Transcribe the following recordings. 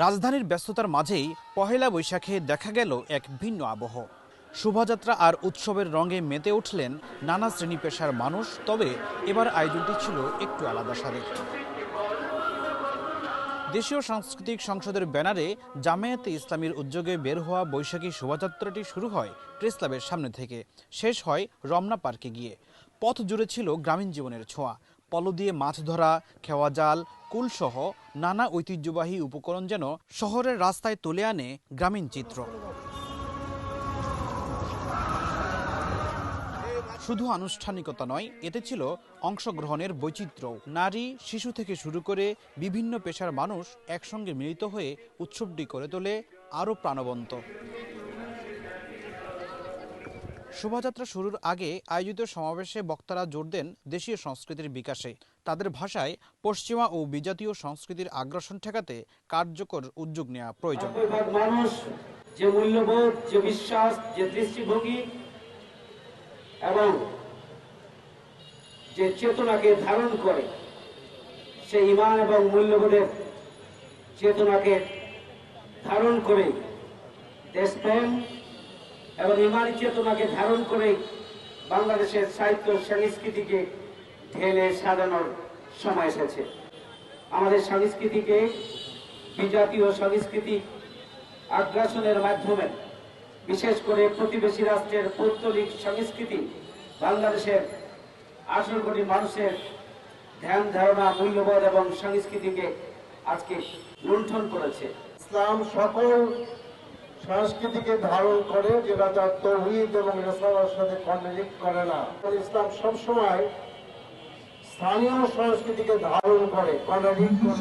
রাজধানীর ব্যস্ততার মাঝেই পহেলা বৈশাখে দেখা গেল এক ভিন্ন আবহ। শোভাযাত্রা আর উৎসবের রঙে মেতে উঠলেন নানা শ্রেণী পেশার মানুষ। তবে এবার আয়োজনটি ছিল একটু আলাদা স্বাদের। দেশীয় সাংস্কৃতিক সংসদের ব্যানারে জামায়াতে ইসলামীর উদ্যোগে বের হওয়া বৈশাখী শোভাযাত্রাটি শুরু হয় প্রেস ক্লাবের সামনে থেকে, শেষ হয় রমনা পার্কে গিয়ে। পথ জুড়ে ছিল গ্রামীণ জীবনের ছোঁয়া। পলো দিয়ে মাছ ধরা, খেওয়া জাল, কুলসহ নানা ঐতিহ্যবাহী উপকরণ যেন শহরের রাস্তায় তুলে আনে গ্রামীণ চিত্র। শুধু আনুষ্ঠানিকতা নয়, এতে ছিল অংশগ্রহণের বৈচিত্র্য। নারী, শিশু থেকে শুরু করে বিভিন্ন পেশার মানুষ একসঙ্গে মিলিত হয়ে উৎসবটি করে তোলে আরও প্রাণবন্ত। শোভাযাত্রা শুরুর আগে আয়োজিত সমাবেশে বক্তারা জোর দেন দেশীয় সংস্কৃতির বিকাশে। তাদের ভাষায় পশ্চিমা ও বিজাতীয় সংস্কৃতির আগ্রাসন ঠেকাতে কার্যকর উদ্যোগ নেওয়া প্রয়োজন। মানুষ যে মূল্যবোধ, যে বিশ্বাস, যে দৃষ্টিভঙ্গি এবং যে চেতনাকে ধারণ করে, সেই ঈমান এবং মূল্যবোধের চেতনাকে ধারণ করে দেশপ্রেম এবং ঈমানি চেতনাকে ধারণ করে বাংলাদেশের সাহিত্য সংস্কৃতিকে ঢেলে সাজানোর সময় এসেছে। আমাদের সংস্কৃতিকে বিজাতীয় সংস্কৃতি আগ্রাসনের মাধ্যমে, বিশেষ করে প্রতিবেশী রাষ্ট্রের পৌত্তলিক সংস্কৃতি বাংলাদেশের 18 কোটি মানুষের ধ্যান ধারণা, মূল্যবোধ এবং সংস্কৃতিকে আজকে লুণ্ঠন করেছে। ইসলাম সকল সংস্কৃতিকে ধারণ করে, যেটা তার তাওহীদ এবং রিসালাতের সাথে কন্ট্রাডিক্ট করে না। ইসলাম সবসময় স্থানীয় সংস্কৃতিকে ধারণ করে, কন্ট্রাডিক্ট করে।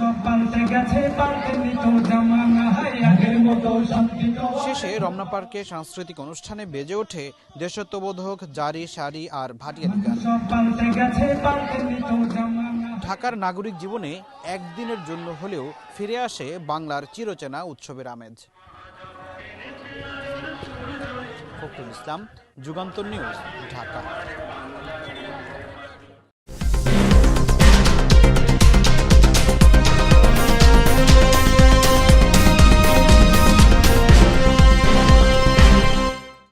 শেষে রমনা পার্কে সাংস্কৃতিক অনুষ্ঠানে বেজে ওঠে দেশত্ববোধক জারি, সারি আর ভাটিয়ালি গান। ঢাকার নাগরিক জীবনে একদিনের জন্য হলেও ফিরে আসে বাংলার চিরচেনা উৎসবের আমেজ। ফখরুল ইসলাম, যুগান্তর নিউজ, ঢাকা।